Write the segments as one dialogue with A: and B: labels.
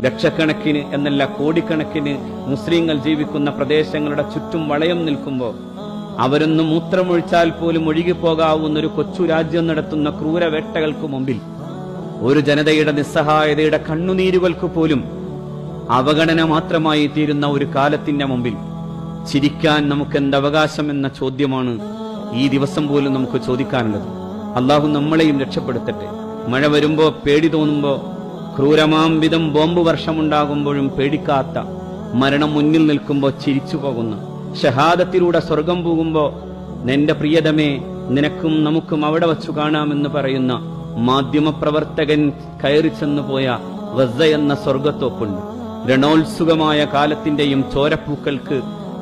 A: ലക്ഷക്കണക്കിന് എന്നല്ല കോടിക്കണക്കിന് മുസ്ലിങ്ങൾ ജീവിക്കുന്ന പ്രദേശങ്ങളുടെ ചുറ്റും വളയം നിൽക്കുമ്പോൾ അവരൊന്ന് മൂത്രമൊഴിച്ചാൽ പോലും ഒഴുകിപ്പോകാവുന്ന ഒരു കൊച്ചു രാജ്യം നടത്തുന്ന ക്രൂരവേട്ടകൾക്ക് മുമ്പിൽ ഒരു ജനതയുടെ നിസ്സഹായതയുടെ കണ്ണുനീരുകൾക്ക് പോലും അവഗണന മാത്രമായി തീരുന്ന ഒരു കാലത്തിന്റെ മുമ്പിൽ ചിരിക്കാൻ നമുക്ക് എന്തവകാശം എന്ന ചോദ്യമാണ് ഈ ദിവസം പോലും നമുക്ക് ചോദിക്കാനുള്ളത്. അള്ളാഹു നമ്മളെയും രക്ഷപ്പെടുത്തട്ടെ. മഴ വരുമ്പോ പേടി തോന്നുമ്പോ, ക്രൂരമാം വിധം ബോംബ് വർഷമുണ്ടാകുമ്പോഴും പേടിക്കാത്ത, മരണം മുന്നിൽ നിൽക്കുമ്പോ ചിരിച്ചു പോകുന്ന, ഷഹാദത്തിലൂടെ സ്വർഗം പോകുമ്പോ നിന്റെ പ്രിയതമേ നിനക്കും നമുക്കും അവിടെ വച്ചു കാണാമെന്ന് പറയുന്ന മാധ്യമപ്രവർത്തകൻ കയറി ചെന്നു പോയ ഗസ എന്ന സ്വർഗത്തോപ്പുണ്ട്. രണോത്സുകമായ കാലത്തിന്റെയും ചോരപ്പൂക്കൾക്ക്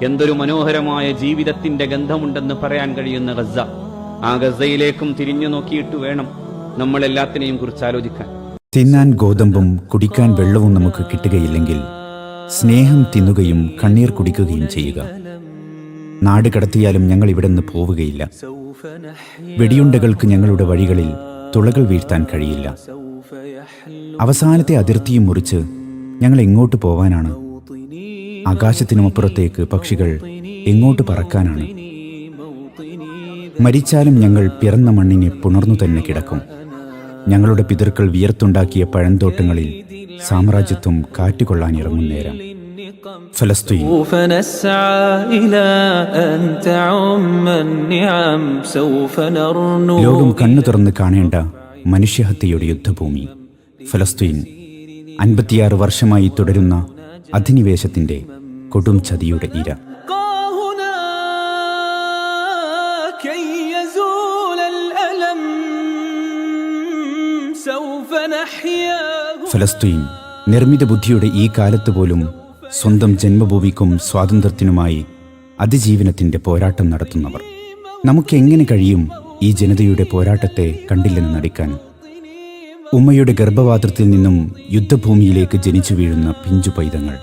A: എന്തൊരു മനോഹരമായ ജീവിതത്തിന്റെ ഗന്ധമുണ്ടെന്ന് പറയാൻ കഴിയുന്ന ഗസ. ആ ഗസയിലേക്കും തിരിഞ്ഞു നോക്കിയിട്ട് വേണം നമ്മൾ എല്ലാത്തിനെയും കുറിച്ച് ആലോചിക്കാൻ.
B: തിന്നാൻ ഗോതമ്പും കുടിക്കാൻ വെള്ളവും നമുക്ക് കിട്ടുകയില്ലെങ്കിൽ സ്നേഹം തിന്നുകയും കണ്ണീർ കുടിക്കുകയും ചെയ്യുക. നാട് കടത്തിയാലും ഞങ്ങൾ ഇവിടെ നിന്ന് പോവുകയില്ല. വെടിയുണ്ടകൾക്ക് ഞങ്ങളുടെ വഴികളിൽ തുളകൾ വീഴ്ത്താൻ കഴിയില്ല. അവസാനത്തെ അതിർത്തിയും മുറിച്ച് ഞങ്ങൾ എങ്ങോട്ട് പോവാനാണ്? ആകാശത്തിനുമപ്പുറത്തേക്ക് പക്ഷികൾ എങ്ങോട്ട് പറക്കാനാണ്? മരിച്ചാലും ഞങ്ങൾ പിറന്ന മണ്ണിനെ പുണർന്നു തന്നെ കിടക്കും. ഞങ്ങളുടെ പിതൃക്കൾ വിയർത്തുണ്ടാക്കിയ പഴന്തോട്ടങ്ങളിൽ സാമ്രാജ്യത്വം കാറ്റുകൊള്ളാൻ ഇറങ്ങുന്നേരം. ഫലസ്തീൻ. ലോകം കണ്ണു തുറന്ന് കാണേണ്ട മനുഷ്യഹത്യയുടെ യുദ്ധഭൂമി ഫലസ്തീൻ. 56 വർഷമായി തുടരുന്ന അധിനിവേശത്തിന്റെ കൊടും ചതിയുടെ ഇര. ഫലസ്തീൻ നിർമ്മിത ബുദ്ധിയുടെ ഈ കാലത്ത് പോലും സ്വന്തം ജന്മഭൂമിക്കും സ്വാതന്ത്ര്യത്തിനുമായി അതിജീവനത്തിന്റെ പോരാട്ടം നടത്തുന്നവർ. നമുക്കെങ്ങനെ കഴിയും ഈ ജനതയുടെ പോരാട്ടത്തെ കണ്ടില്ലെന്ന് നടിക്കാൻ? ഉമ്മയുടെ ഗർഭപാത്രത്തിൽ നിന്നും യുദ്ധഭൂമിയിലേക്ക് ജനിച്ചു വീഴുന്ന പിഞ്ചു പൈതങ്ങൾ,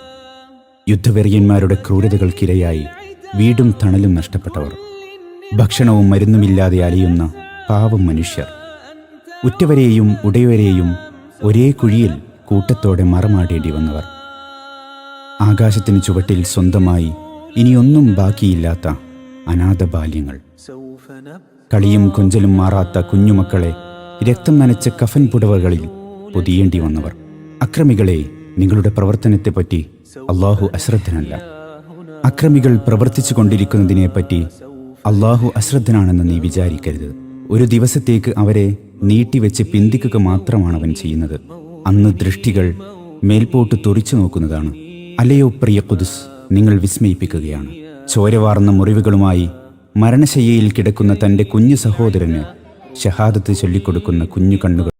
B: യുദ്ധവെറിയന്മാരുടെ ക്രൂരതകൾക്കിരയായി വീടും തണലും നഷ്ടപ്പെട്ടവർ, ഭക്ഷണവും മരുന്നുമില്ലാതെ അലയുന്ന പാവം മനുഷ്യർ, ഉറ്റവരെയും ഉടയവരെയും ഒരേ കുഴിയിൽ കൂട്ടത്തോടെ മറമാടേണ്ടി വന്നവർ, ആകാശത്തിന് ചുവട്ടിൽ സ്വന്തമായി ഇനിയൊന്നും ബാക്കിയില്ലാത്ത അനാഥ ബാല്യങ്ങൾ, കളിയും കൊഞ്ചലും മാറാത്ത കുഞ്ഞുമക്കളെ രക്തം നനച്ച കഫൻ പുടവകളിൽ പൊതിയേണ്ടി വന്നവർ. അക്രമികളെ, നിങ്ങളുടെ പ്രവർത്തനത്തെപ്പറ്റി അള്ളാഹു അശ്രദ്ധനല്ല. അക്രമികൾ പ്രവർത്തിച്ചു കൊണ്ടിരിക്കുന്നതിനെപ്പറ്റി അള്ളാഹു അശ്രദ്ധനാണെന്ന് നീ വിചാരിക്കരുത്. ഒരു ദിവസത്തേക്ക് അവരെ നീട്ടിവെച്ച് പിന്തിക്കുക മാത്രമാണ് അവൻ ചെയ്യുന്നത്. അന്ന് ദൃഷ്ടികൾ മേൽപോട്ട് തുറിച്ചു നോക്കുന്നതാണ്. അല്ലയോ പ്രിയ ഖുദ്സ്, നിങ്ങൾ വിസ്മയിപ്പിക്കുകയാണ്. ചോരവാർന്ന മുറിവുകളുമായി മരണശയ്യയിൽ കിടക്കുന്ന തൻ്റെ കുഞ്ഞു സഹോദരന് ഷഹാദത്ത് ചൊല്ലിക്കൊടുക്കുന്ന കുഞ്ഞു കണ്ണുകൾ